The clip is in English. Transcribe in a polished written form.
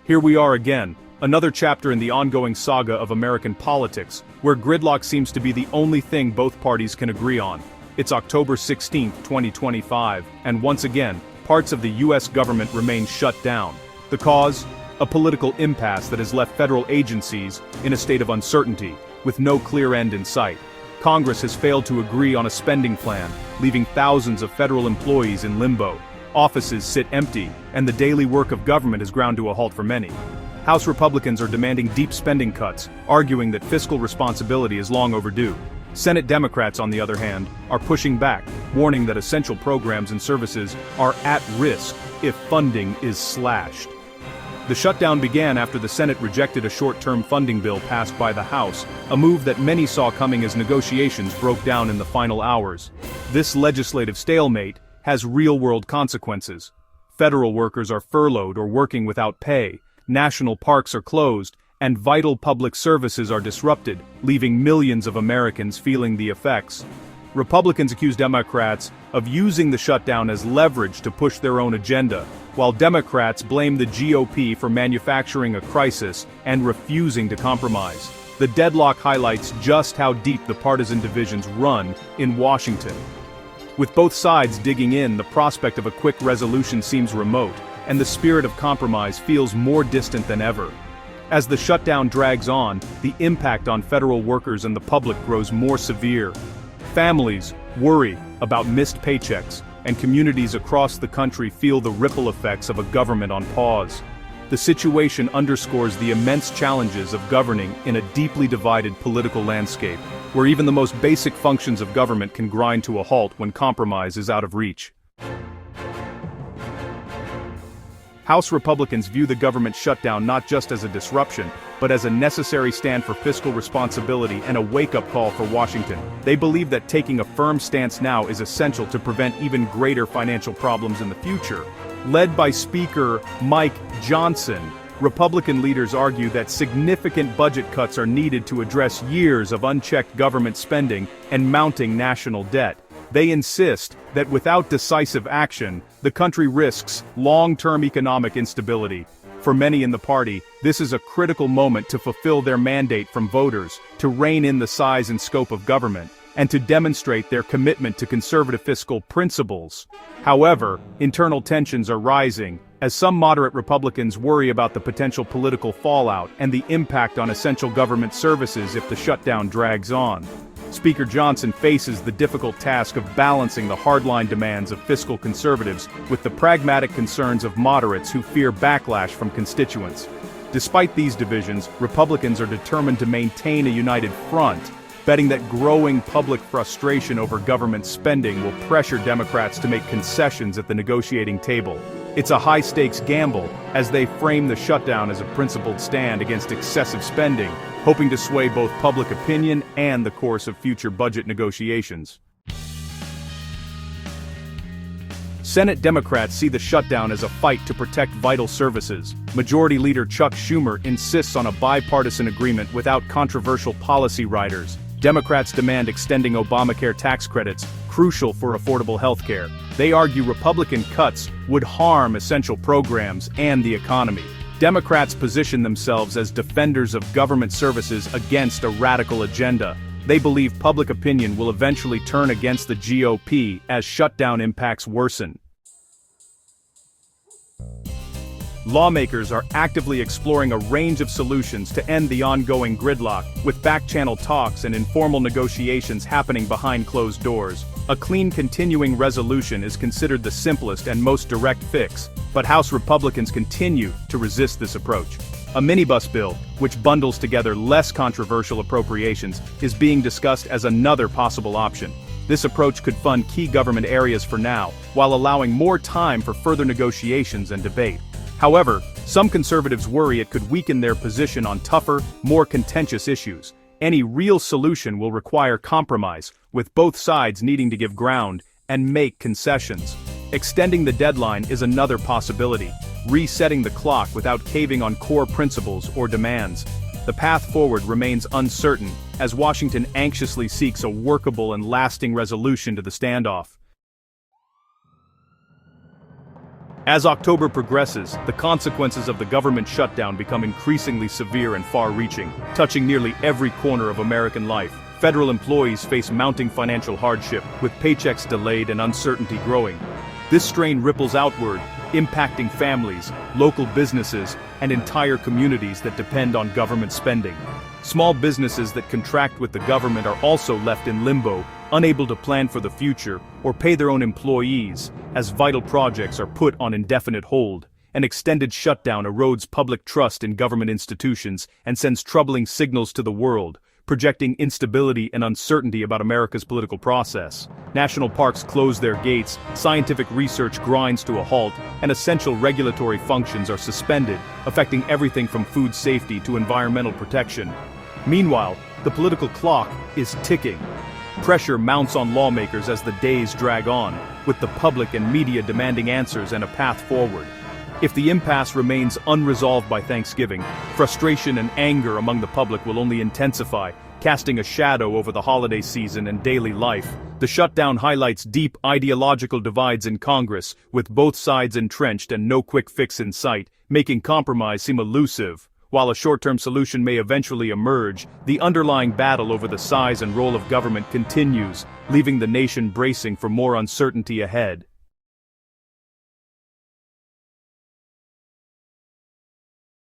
Here we are again, another chapter in the ongoing saga of American politics, where gridlock seems to be the only thing both parties can agree on. It's October 16, 2025, and once again, parts of the US government remain shut down. The cause? A political impasse that has left federal agencies in a state of uncertainty, with no clear end in sight. Congress has failed to agree on a spending plan, leaving thousands of federal employees in limbo. Offices sit empty, and the daily work of government has ground to a halt for many. House Republicans are demanding deep spending cuts, arguing that fiscal responsibility is long overdue. Senate Democrats, on the other hand, are pushing back, warning that essential programs and services are at risk if funding is slashed. The shutdown began after the Senate rejected a short-term funding bill passed by the House, a move that many saw coming as negotiations broke down in the final hours. This legislative stalemate has real-world consequences. Federal workers are furloughed or working without pay, national parks are closed, and vital public services are disrupted, leaving millions of Americans feeling the effects. Republicans accuse Democrats of using the shutdown as leverage to push their own agenda, while Democrats blame the GOP for manufacturing a crisis and refusing to compromise. The deadlock highlights just how deep the partisan divisions run in Washington. With both sides digging in, the prospect of a quick resolution seems remote, and the spirit of compromise feels more distant than ever. As the shutdown drags on, the impact on federal workers and the public grows more severe. Families worry about missed paychecks, and communities across the country feel the ripple effects of a government on pause. The situation underscores the immense challenges of governing in a deeply divided political landscape, where even the most basic functions of government can grind to a halt when compromise is out of reach. House Republicans view the government shutdown not just as a disruption, but as a necessary stand for fiscal responsibility and a wake-up call for Washington. They believe that taking a firm stance now is essential to prevent even greater financial problems in the future. Led by Speaker Mike Johnson, Republican leaders argue that significant budget cuts are needed to address years of unchecked government spending and mounting national debt. They insist that without decisive action, the country risks long-term economic instability. For many in the party, this is a critical moment to fulfill their mandate from voters, to rein in the size and scope of government, and to demonstrate their commitment to conservative fiscal principles. However, internal tensions are rising, as some moderate Republicans worry about the potential political fallout and the impact on essential government services if the shutdown drags on. Speaker Johnson faces the difficult task of balancing the hardline demands of fiscal conservatives with the pragmatic concerns of moderates who fear backlash from constituents. Despite these divisions, Republicans are determined to maintain a united front, betting that growing public frustration over government spending will pressure Democrats to make concessions at the negotiating table. It's a high-stakes gamble, as they frame the shutdown as a principled stand against excessive spending, hoping to sway both public opinion and the course of future budget negotiations. Senate Democrats see the shutdown as a fight to protect vital services. Majority Leader Chuck Schumer insists on a bipartisan agreement without controversial policy riders. Democrats demand extending Obamacare tax credits, crucial for affordable health care. They argue Republican cuts would harm essential programs and the economy. Democrats position themselves as defenders of government services against a radical agenda. They believe public opinion will eventually turn against the GOP as shutdown impacts worsen. Lawmakers are actively exploring a range of solutions to end the ongoing gridlock, with back-channel talks and informal negotiations happening behind closed doors. A clean continuing resolution is considered the simplest and most direct fix, but House Republicans continue to resist this approach. A minibus bill, which bundles together less controversial appropriations, is being discussed as another possible option. This approach could fund key government areas for now, while allowing more time for further negotiations and debate. However, some conservatives worry it could weaken their position on tougher, more contentious issues. Any real solution will require compromise, with both sides needing to give ground and make concessions. Extending the deadline is another possibility, resetting the clock without caving on core principles or demands. The path forward remains uncertain, as Washington anxiously seeks a workable and lasting resolution to the standoff. As October progresses, the consequences of the government shutdown become increasingly severe and far-reaching, touching nearly every corner of American life. Federal employees face mounting financial hardship, with paychecks delayed and uncertainty growing. This strain ripples outward, impacting families, local businesses, and entire communities that depend on government spending. Small businesses that contract with the government are also left in limbo, unable to plan for the future or pay their own employees, as vital projects are put on indefinite hold. An extended shutdown erodes public trust in government institutions and sends troubling signals to the world, projecting instability and uncertainty about America's political process. National parks close their gates, scientific research grinds to a halt, and essential regulatory functions are suspended, affecting everything from food safety to environmental protection. Meanwhile, the political clock is ticking. Pressure mounts on lawmakers as the days drag on, with the public and media demanding answers and a path forward. If the impasse remains unresolved by Thanksgiving, frustration and anger among the public will only intensify, casting a shadow over the holiday season and daily life. The shutdown highlights deep ideological divides in Congress, with both sides entrenched and no quick fix in sight, making compromise seem elusive. While a short-term solution may eventually emerge, the underlying battle over the size and role of government continues, leaving the nation bracing for more uncertainty ahead.